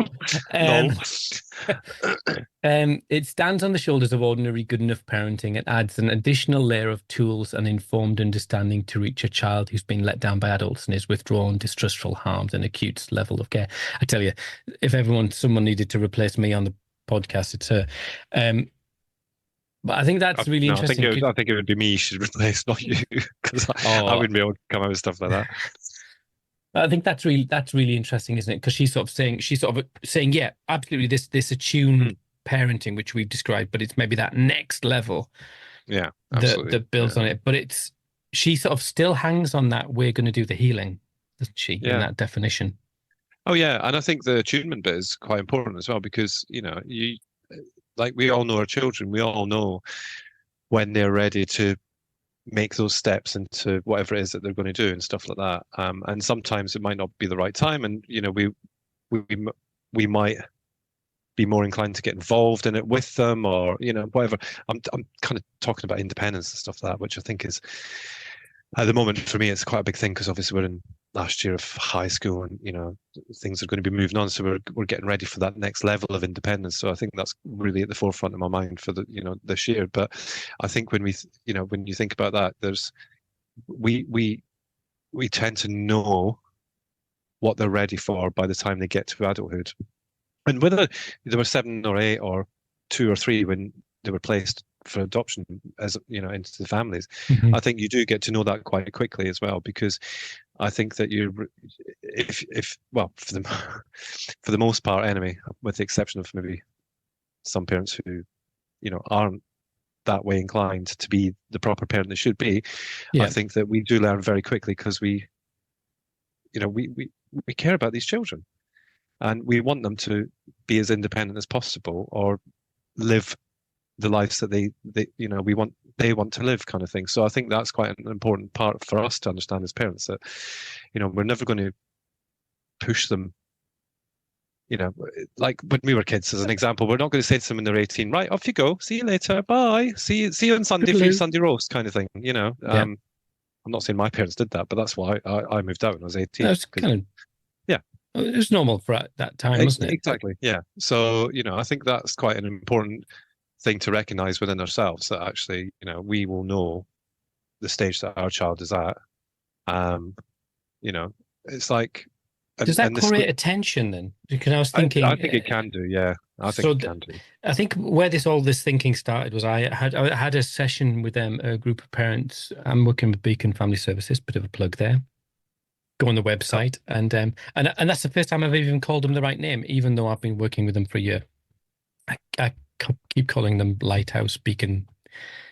It stands on the shoulders of ordinary good enough parenting and adds an additional layer of tools and informed understanding to reach a child who's been let down by adults and is withdrawn, distrustful, harmed, and acute level of care. I tell you, if someone needed to replace me on the podcast, it's her. But I think that's really No, interesting. I think it would be me you should replace, not you, because I Oh, wouldn't be able to come out with stuff like that. I think that's really interesting, isn't it? Because she's sort of saying, yeah, absolutely, this attuned Mm. parenting, which we've described, but it's maybe that next level Yeah, that absolutely. that builds Yeah. on it. But she sort of still hangs on that we're going to do the healing, doesn't she, in Yeah. that definition? Oh, yeah. And I think the attunement bit is quite important as well because, like we all know our children, we all know when they're ready to make those steps into whatever it is that they're going to do and stuff like that. And sometimes it might not be the right time, and we we might be more inclined to get involved in it with them, or whatever. I'm kind of talking about independence and stuff like that, which I think is at the moment for me it's quite a big thing because obviously we're in last year of high school and things are going to be moving on, so we're getting ready for that next level of independence. So I think that's really at the forefront of my mind for the this year. But I think when when you think about that, there's we tend to know what they're ready for by the time they get to adulthood. And whether they were 7 or 8 or 2 or 3 when they were placed for adoption as into the families, Mhm. I think you do get to know that quite quickly as well, because I think that if well, for the for the most part anyway, with the exception of maybe some parents who aren't that way inclined to be the proper parent they should be, I Yeah. think that we do learn very quickly because we you know we care about these children and we want them to be as independent as possible or live the lives that they want to live, kind of thing. So I think that's quite an important part for us to understand as parents, that we're never going to push them, like when we were kids as an example. We're not going to say to them when they're 18, right, off you go, see you later, bye, see you on Sunday for your Toodaloo. Sunday roast, kind of thing. Yeah. I'm not saying my parents did that, but that's why I moved out when I was 18, That's because kind of yeah. it was normal for that time, wasn't it? Exactly, yeah. So I think that's quite an important thing to recognize within ourselves, that actually we will know the stage that our child is at. um it's like, Does and that this create a tension then? Because I was I thinking, think it can do, yeah. I think so it can do. I think where all this thinking started was I had a session with a group of parents. I'm working with Beacon Family Services, bit of a plug there. Go on the Oh, website, and that's the first time I've even called them the right name, even though I've been working with them for a year. I keep calling them Lighthouse, Beacon,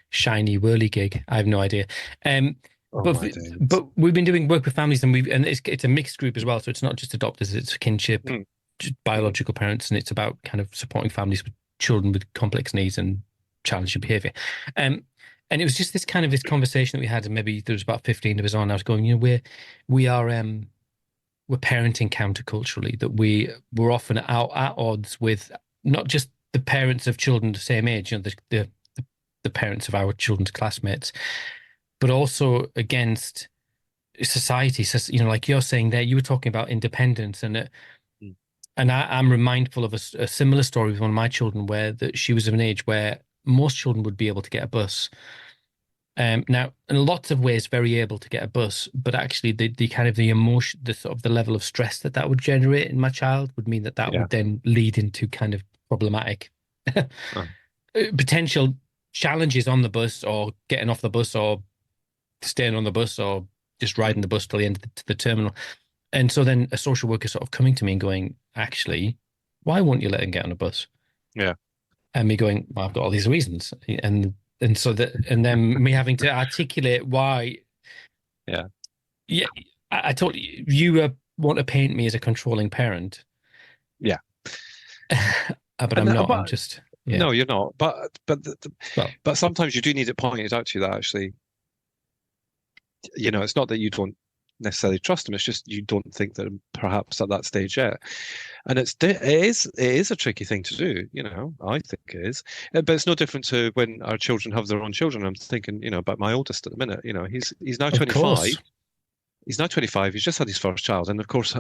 Shiny, Whirligig. I have no idea. Um, oh but my days. but we've been doing work with families, and it's a mixed group as well. So it's not just adopters; it's kinship, Mm, just mhm. biological parents, and it's about kind of supporting families with children with complex needs and challenging behaviour. Um, and it was just this conversation that we had, and maybe there was about 15 of us on. I was going, we are we're parenting counterculturally, that we're often at odds with not just the parents of children the same age, the parents of our children's classmates, but also against society. So, like you're saying there, you were talking about independence, Mm. and I'm remindful of a similar story with one of my children, where that she was of an age where most children would be able to get a bus. Now, in lots of ways, very able to get a bus, but actually, the kind of the emotion, the sort of the level of stress that would generate in my child would mean that Yeah. would then lead into kind of problematic Oh, potential challenges on the bus, or getting off the bus, or staying on the bus, or just riding mm, the bus till the end of the terminal. And so then a social worker sort of coming to me and going, actually, why won't you let him get on a bus? yeah. And me going, well, I've got all these reasons, and then me having to articulate why. Yeah. Yeah, I told you want to paint me as a controlling parent, Yeah. but And I'm not. I'm but just, yeah. no, you're not. Well, But sometimes you do need it pointed out to you that actually, it's not that you don't necessarily trust them. It's just you don't think that perhaps at that stage yet. And it is a tricky thing to do. I think it is. But it's no different to when our children have their own children. I'm thinking, about my oldest at the minute. He's now of 25. course. He's now 25. He's just had his first child, and of course,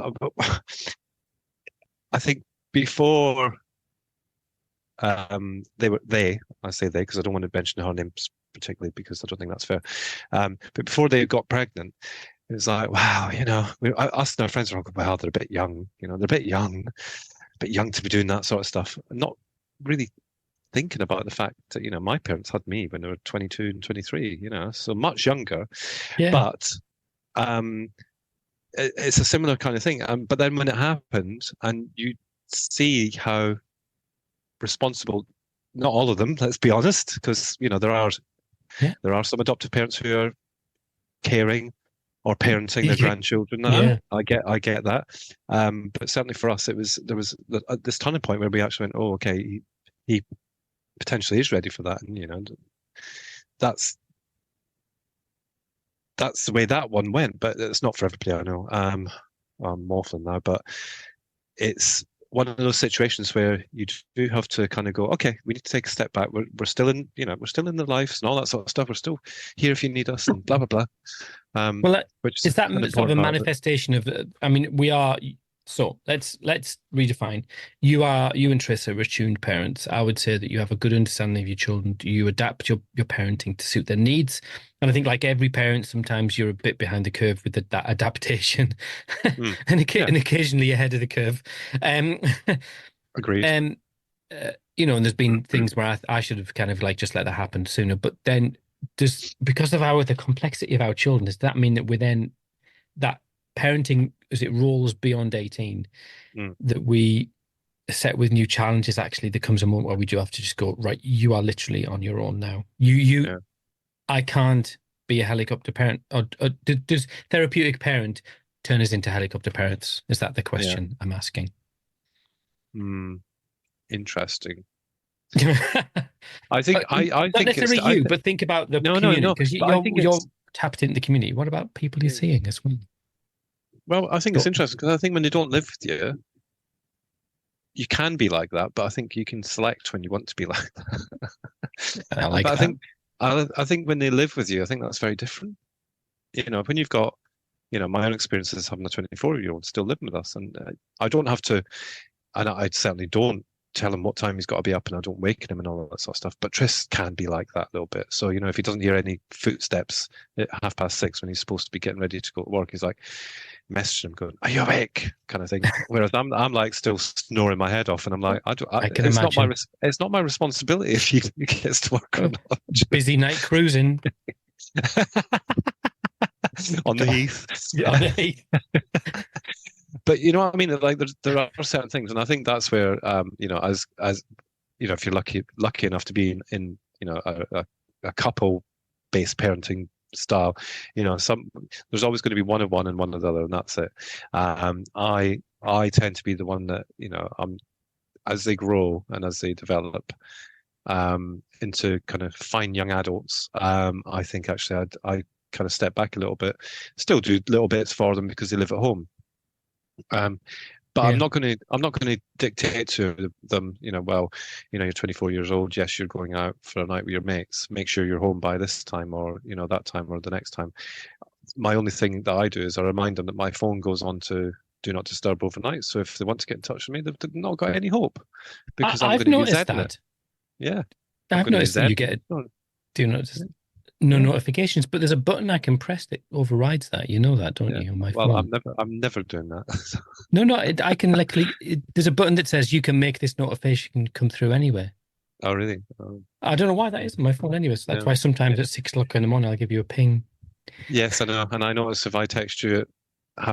I think before I say they because I don't want to mention her names particularly because I don't think that's fair. But before they got pregnant, it was like, wow, us and our friends were all going, well, they're a bit young, they're a bit young to be doing that sort of stuff. Not really thinking about the fact that, my parents had me when they were 22 and 23, so much younger. Yeah. But um, it's a similar kind of thing. But then when it happened and you see how responsible, not all of them, let's be honest, because, Yeah. there are some adoptive parents who are caring or parenting their Yeah. grandchildren now. Yeah. I get that. But certainly for us, there was this turning point where we actually went, oh, okay, he potentially is ready for that, and that's the way that one went. But it's not for everybody, I know. I'm waffling now, but it's one of those situations where you do have to kind of go, okay, we need to take a step back. We're still in, we're still in the lives and all that sort of stuff. We're still here if you need us, and blah blah blah. Well, Which is is that an sort of a important part of it. manifestation of? I mean, we are. So let's redefine. You and Tris are attuned parents. I would say that you have a good understanding of your children. You adapt your parenting to suit their needs. And I think, like every parent, sometimes you're a bit behind the curve with that adaptation, Mm, yeah, and occasionally ahead of the curve. Um, agreed. um, and there's been things where I should have kind of like just let that happen sooner. But then, because of the complexity of our children, does that mean that we're then that parenting as it rolls beyond 18, Mm, that we are set with new challenges? Actually, there comes a moment where we do have to just go, right, you are literally on your own now. yeah. I can't be a helicopter parent. Or does therapeutic parent turn us into helicopter parents? Is that the Yeah. question I'm asking? Interesting. Not I think it's necessarily you, but think about the no, no, community, no. because But I think you're it's tapped into the community. What about people you're seeing as well? well, I think it's So, interesting because I think when they don't live with you, you can be like that, but I think you can select when you want to be like that. I But like I that. think I think when they live with you, I think that's very different. When you've got, my own experiences having a 24-year-old still living with us, and I don't have to, and I certainly don't tell him what time he's got to be up, and I don't waken him and all that sort of stuff. But Tris can be like that a little bit. So, if he doesn't hear any footsteps at 6:30 when he's supposed to be getting ready to go to work, he's like messaging him going, "Are you awake?" kind of thing. Whereas I'm like still snoring my head off, and I'm like, I can it's not my imagine. it's not my responsibility if he gets to work or Oh, not. busy night cruising. On the God. heath. Yeah, they- But you know what I mean? Like there are certain things, and I think that's where as if you're lucky enough to be in a couple based parenting style, there's always going to be one of one and one of the other, and that's it. I tend to be the one that as they grow and as they develop into kind of fine young adults, I think actually I kind of step back a little bit, still do little bits for them because they live at home. But yeah. I'm not going to dictate to them, well, you're 24 years old. Yes, you're going out for a night with your mates. Make sure you're home by this time or, that time or the next time. My only thing that I do is I remind them that my phone goes on to do not disturb overnight. So if they want to get in touch with me, they've not got any hope because I'm I've going to use noticed Ed in it. that. Yeah, I'm I've going to use noticed that Ed. you get do not just Yeah, no yeah, notifications, but there's a button I can press that overrides that. You know that, don't yeah. you, on my Well, phone? I'm never doing that. No, I can there's a button that says you can make this notification come through anyway. Oh, really? Oh, I don't know why that is on my phone anyway. So that's yeah. why sometimes at 6 o'clock in the morning I'll give you a ping. Yes, I know. And I notice if I text you at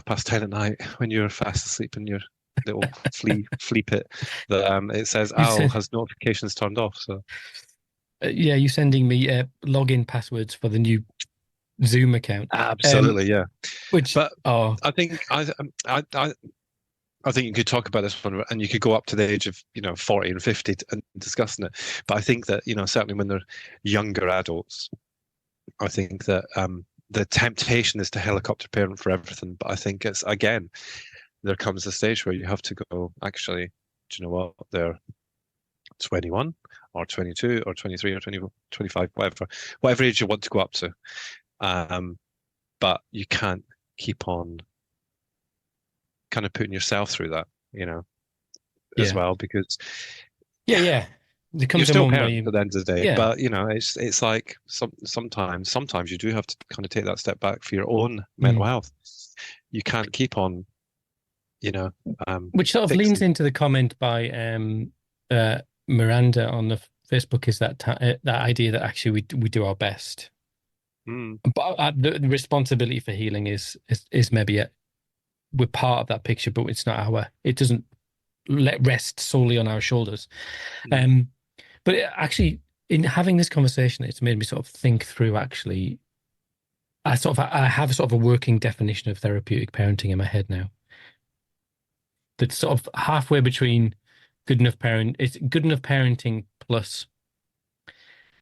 10:30 at night when you're fast asleep in your little flea pit, that it says You Owl said, has notifications turned off. So yeah, you sending me login passwords for the new Zoom account. absolutely, yeah. Which But oh I think I think you could talk about this one, and you could go up to the age of 40 and 50 and discussing it. But I think that certainly when they're younger adults, I think that the temptation is to helicopter parent for everything. But I think it's again there comes a stage where you have to go, actually, do you know what? They're 21 or 22 or 23 or 20, 25, whatever age you want to go up to. But you can't keep on kind of putting yourself through that, as yeah well, because yeah. There you're comes a still moment where parents you, at the end of the day, yeah, but it's like sometimes you do have to kind of take that step back for your own mental mm. health. You can't keep on, you know, Which sort of leans fixing. into the comment by Miranda on the Facebook is that idea that actually we do our best, Mm, but the responsibility for healing is maybe we're part of that picture, but it's not it doesn't let rest solely on our shoulders. mm, Um, but actually, in having this conversation, it's made me sort of think through actually. I have a sort of a working definition of therapeutic parenting in my head now. That's sort of halfway between good enough parent. It's good enough parenting plus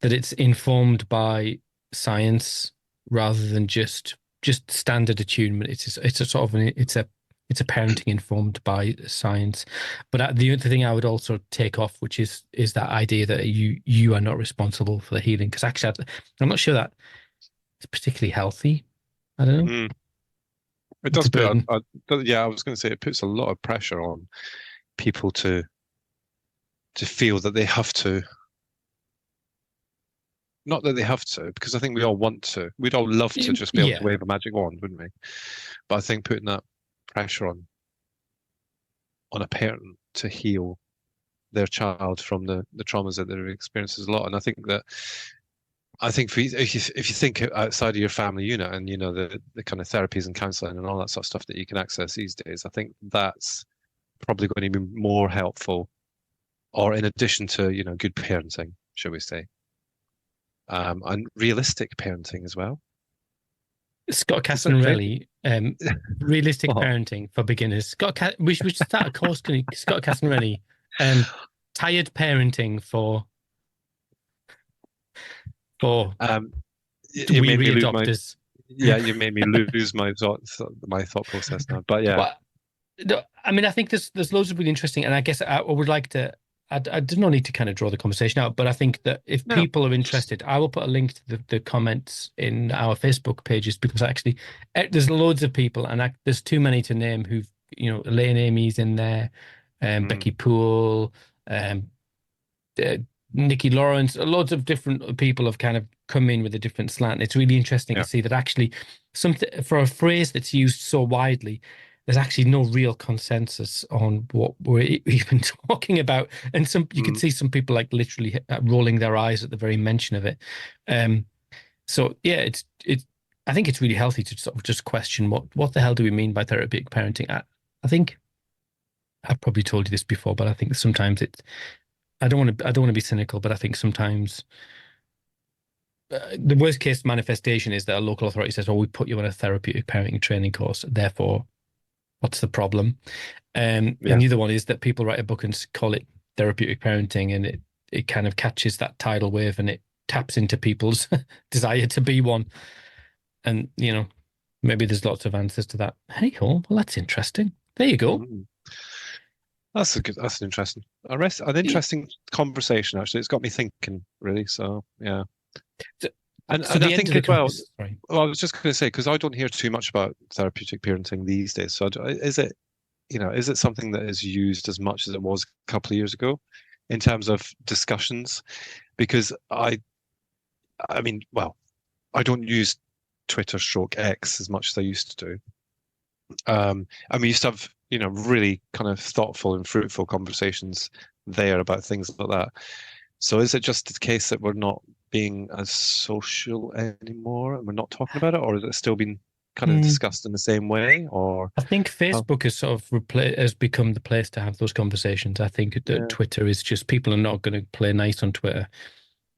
that it's informed by science rather than just standard attunement. It's a sort of it's a parenting informed by science. But the other thing I would also take off, which is that idea that you are not responsible for the healing, because actually I'm not sure that it's particularly healthy. I don't know. mm. It It's does a put burden. yeah, I was going to say it puts a lot of pressure on people to feel that they have to, not that they have to, because I think we all want to. We'd all love to just be able to Yeah. wave a magic wand, wouldn't we? But I think putting that pressure on a parent to heal their child from the traumas that they've experienced is a lot. And I think for if you think outside of your family unit and the kind of therapies and counselling and all that sort of stuff that you can access these days, I think that's probably going to be more helpful, or in addition to good parenting, shall we say, and realistic parenting as well. Scott It's a bit crazy. Cassanelli, realistic Well, parenting for beginners. We should start a course. Scott Cassanelli, tired parenting for um, you made me weary lose my adopters. yeah, you made me lose my thought process now. But yeah, Well, no, I mean, I think there's loads of really interesting, and I guess I would like to. I do not need to kind of draw the conversation out, but I think that if no, people are interested, I will put a link to the comments in our Facebook pages because actually there's loads of people, and there's too many to name who've Elaine Amy's in there, mm, Becky Poole, um, uh, Nikki Lawrence, loads of different people have kind of come in with a different slant. It's really interesting to yeah, see that actually something for a phrase that's used so widely, there's actually no real consensus on what we're even talking about. And you can mm, see some people like literally rolling their eyes at the very mention of it. Um, so yeah, I think it's really healthy to sort of just question what the hell do we mean by therapeutic parenting? I think I've probably told you this before, but I think sometimes I don't want to be cynical, but I think sometimes the worst case manifestation is that a local authority says, "Oh, we put you on a therapeutic parenting training course. Therefore, what's the problem?" And yeah, the other one is that people write a book and call it therapeutic parenting, and it kind of catches that tidal wave and it taps into people's desire to be one. And maybe there's lots of answers to that. Hey, oh, well, that's interesting. There you go. mm. That's an interesting, an interesting conversation actually. It's got me thinking really. So yeah, So, and I the end of think the as well. conversation. Sorry. Well, I was just going to say because I don't hear too much about therapeutic parenting these days. So is it something that is used as much as it was a couple of years ago in terms of discussions? Because I mean, well, I don't use Twitter stroke X as much as I used to do. And we used to have, really kind of thoughtful and fruitful conversations there about things like that. So is it just the case that we're not being as social anymore and we're not talking about it, or is it still being kind of Hmm. discussed in the same way? Or I think oh, Facebook has sort of has become the place to have those conversations. I think that yeah, Twitter is just people are not going to play nice on Twitter.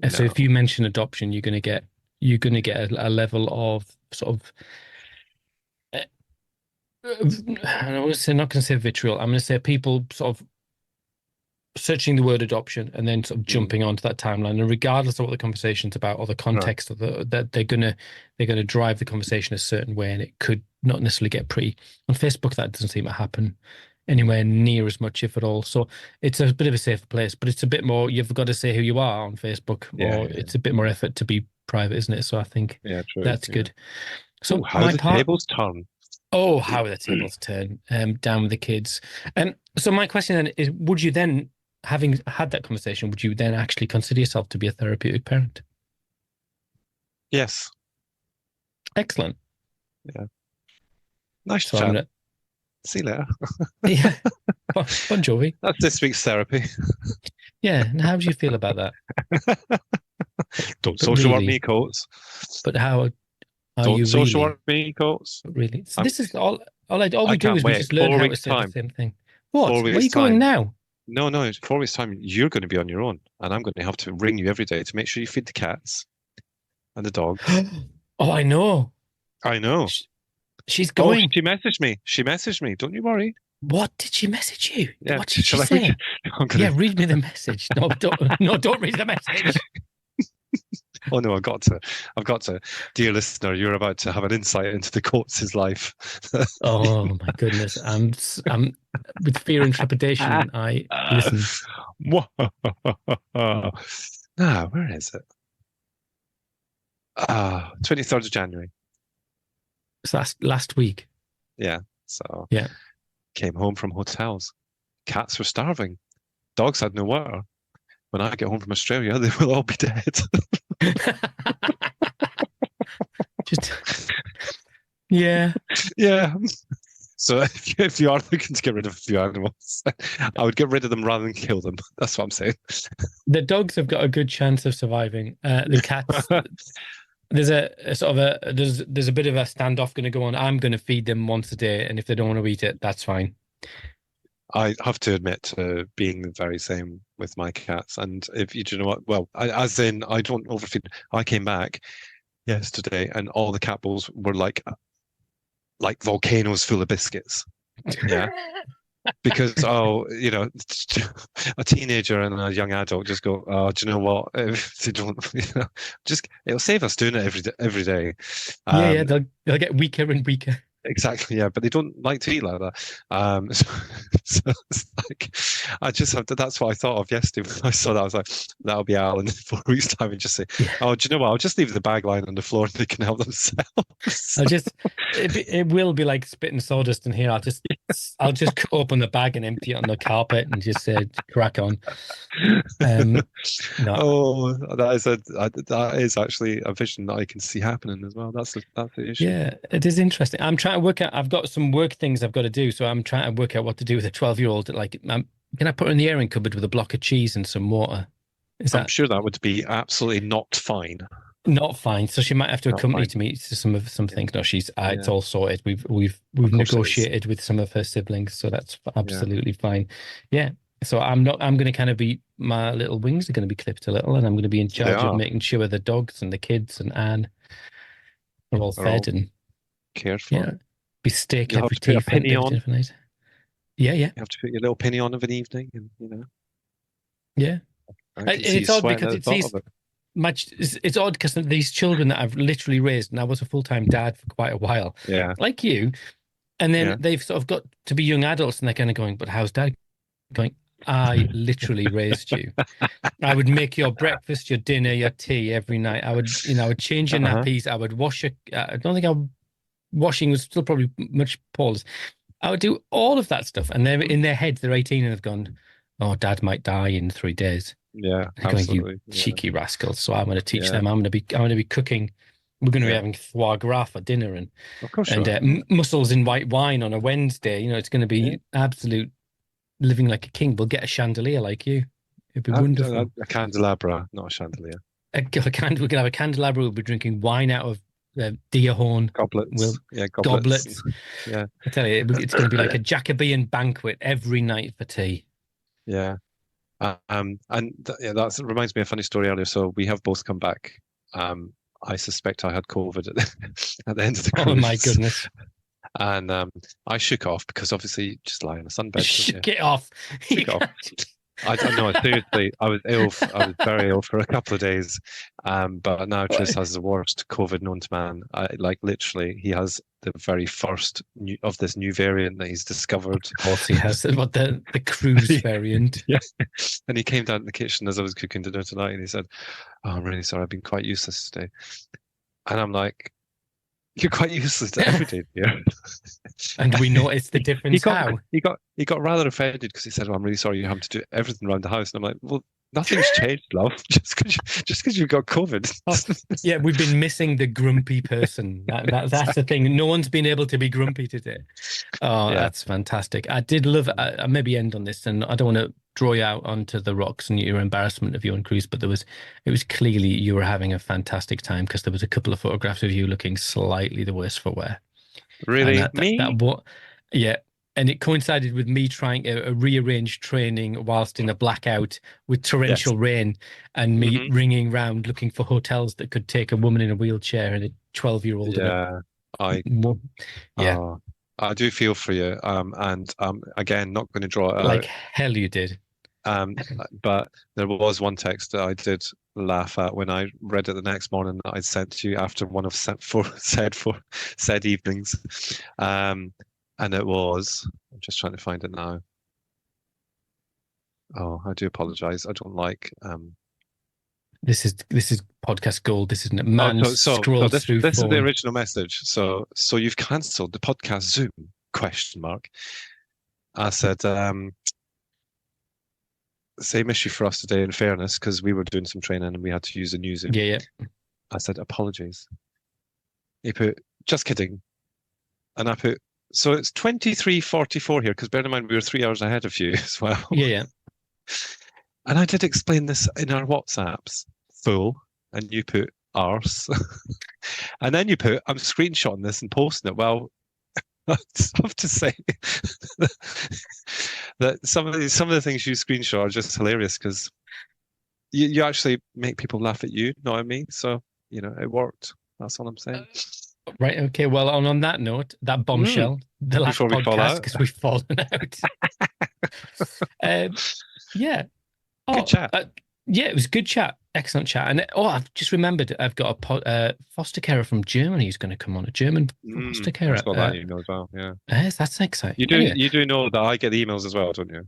And so if no, you mention adoption, you're going to get a level of sort of I was not going to say vitriol. I'm going to say people sort of searching the word adoption and then sort of mm, jumping onto that timeline. And regardless of what the conversation's about or the right, context of that they're gonna drive the conversation a certain way, and it could not necessarily get pretty. On Facebook, that doesn't seem to happen anywhere near as much, if at all. So it's a bit of a safer place, but it's a bit more. You've got to say who you are on Facebook, yeah, or yeah, it's a bit more effort to be private, isn't it? So I think yeah, true, that's yeah. good. Oh, So how my the part. tables turn. Oh, how the tables turn down with the kids. So my question then is, would you then? having had that conversation, would you then actually consider yourself to be a therapeutic parent? Yes. Excellent. Yeah. Nice So I'm chat. gonna, See you later. yeah, bon Jovi. That's this week's therapy. Yeah. And how do you feel about that? Don't But social work really, me, Coates. but how are Don't you social really? work me, Coates. But really? So I'm, this is all I we do can't is we wait. just learn Four how to weeks say the time. same thing. What? Four Where are weeks you going time. now? No, no, 4 weeks time. You're going to be on your own, and I'm going to have to ring you every day to make sure you feed the cats and the dogs. Oh, I know. I know. Sh- She's Oh, going. she messaged me. She messaged me. Don't you worry. What did she message you? Yeah. What did she Shall I read? say? I'm Yeah, gonna. read me the message. No, don't. No, don't read the message. Oh no, I've got to. I've got to. Dear listener, you're about to have an insight into the Coates' life. Oh my goodness. I'm with fear and trepidation. I listen. Ah, where is it? 23rd of January. So that's last week. Yeah. So Yeah. came home from hotels. Cats were starving. Dogs had no water. When I get home from Australia, they will all be dead. Just yeah. Yeah. So if you are looking to get rid of a few animals, I would get rid of them rather than kill them. That's what I'm saying. The dogs have got a good chance of surviving. The cats, there's a sort of there's a bit of a standoff going to go on. I'm going to feed them once a day, and if they don't want to eat it, that's fine. I have to admit to being the very same with my cats. And if you do you know what, well, as in I don't overfeed. I came back yesterday, and all the cat balls were like volcanoes full of biscuits. Yeah. Because a teenager and a young adult just go, oh, do you know what, if they don't, just it'll save us doing it every day. Yeah, yeah, um they'll get weaker and weaker. exactly, yeah, but they don't like to eat like that. So it's like I just have to, that's what I thought of yesterday when I saw that. I was like, that'll be Alan in 4 weeks time, and just say, Yeah, oh, do you know what, I'll just leave the bag lying on the floor and they can help themselves. I'll just it will be like spitting sawdust in here. I'll just open the bag and empty it on the carpet and just say crack on. No, Oh, that is actually a vision that I can see happening as well. That's the issue. yeah, it is interesting. I'm trying to work out. I've got some work things I've got to do, so I'm trying to work out what to do with a 12-year-old. Like, can I put her in the airing cupboard with a block of cheese and some water? Is I'm that sure that would be absolutely not fine. not fine? So she might have to Not accompany fine. to me to some Yeah, things. No, she's it's yeah. all sorted. We've Of course it is. negotiated with some of her siblings, so that's Yeah. absolutely fine. Yeah. So I'm not. I'm going to kind of be my little wings are going to be clipped a little, and I'm going to be in They charge of are. making sure the dogs and the kids and Anne are all Are fed all and cared for. yeah, be steak You'll have every to put tea a for penny every on. dinner for night. Yeah, yeah, You have to put your little penny on of an evening, and yeah. I can see you It's odd sweating because at the it's thought these of it. much. It's odd because these children that I've literally raised, and I was a full-time dad for quite a while, Yeah, like you, and then yeah. they've sort of got to be young adults, and they're kind of going, "But how's dad going?" I literally raised you. I would make your breakfast, your dinner, your tea every night. I would change your Uh-huh. nappies. I would wash your. I don't think washing was still probably much Paul's. I would do all of that stuff, and they're in their heads. They're 18 and have gone, "Oh, Dad might die in 3 days." Yeah, They're going, "You absolutely. Yeah, cheeky rascals!" So I'm going to teach yeah, them. I'm going to be cooking. We're going to be yeah. having foie gras for dinner Of course you and are. mussels in white wine on a Wednesday. It's going to Yeah. be absolute living like a king. We'll get a chandelier like you. It'd be wonderful. A candelabra, not a chandelier. We're gonna have a candelabra. We'll be drinking wine out of deer horn. Goblets. We'll Yeah, goblets. goblets. Yeah. I tell you, it's going to be like a Jacobean banquet every night for tea. Yeah. And yeah, that reminds me of a funny story earlier. So we have both come back. I suspect I had COVID at the end of the Oh my cruise, goodness! and I shook off because obviously you just lie in a sunbed, don't you? Get off! Shook off. I don't know. Seriously, I was ill. I was very ill for a couple of days. But now Tris has the worst COVID known to man. Like literally, he has the very first of this new variant that he's discovered. Of course, he has what the cruise variant. Yeah. And he came down to the kitchen as I was cooking dinner tonight, and he said, "Oh, I'm really sorry. I've been quite useless today." And I'm like, You're quite useless to everyday here. And we noticed the He difference got how. he got rather offended because he said, "Well, I'm really sorry you have to do everything around the house." And I'm like, "Well, nothing's changed, love. Just because you've got COVID." Oh, yeah, we've been missing the grumpy person. That's the Exactly. thing. No one's been able to be grumpy today. Oh, Yeah. that's fantastic. I did love it. I maybe end on this, and I don't want to draw you out onto the rocks and your embarrassment of you on cruise, but it was clearly you were having a fantastic time because there was a couple of photographs of you looking slightly the worse for wear. And Really? that Me? what, yeah. And it coincided with me trying a rearrange training whilst in a blackout with Yes. torrential rain and me Hmm. ringing round looking for hotels that could take a woman in a wheelchair and a 12-year-old in a, Yeah. I yeah, uh I do feel for you. And again, not going to draw it like out. hell you did. But there was one text that I did laugh at when I read it the next morning that I sent to you after one of said evenings. And it was, I'm just trying to find it now. Oh, I do apologize. I don't like This is podcast gold. This isn't it? oh Man so scrolls through this is the phone. original message. So you've cancelled the podcast Zoom question mark. I said, same issue for us today in fairness, because we were doing some training and we had to use a new Zoom. Yeah, yeah. I said, apologies. He put, just kidding. And I put, so it's 23:44 here, because bear in mind we were 3 hours ahead of you as well. Yeah, yeah. And I did explain this in our WhatsApps, full, and you put arse. And then you put, I'm screenshotting this and posting it. Well, I just have to say that some of the things you screenshot are just hilarious because you actually make people laugh at you, know what I mean? So, it worked. That's all I'm saying. Right. Okay. Well, on that note, that Mm, bombshell, the last before we fall podcast, out. because we've fallen out. Yeah. Good Oh, chat. yeah, it was good chat. Excellent chat. And I've just remembered I've got foster carer from Germany who's going to come on, a German foster I carer. saw that email as well. Yeah. Yes, that's exciting. You do Anyway, you do know that I get the emails as well, don't you?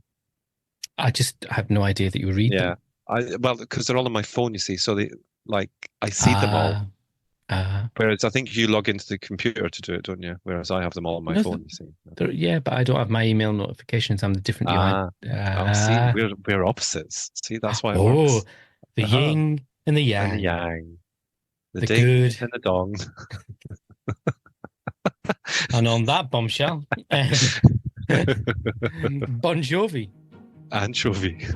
I just have no idea that you read Yeah. them. Well, because they're all on my phone, you see. So like I see them all. Ah, ah. Whereas I think you log into the computer to do it, don't you? Whereas I have them all on my No, phone, you see. yeah, but I don't have my email notifications. I'm the different you. Ah, oh, see, Ah. we're opposites. See, that's why it Oh, works. the Uh-huh. yin and the And the yang, yang, the the ding good. and the dong. And on that bombshell, Bon Jovi. Anchovy.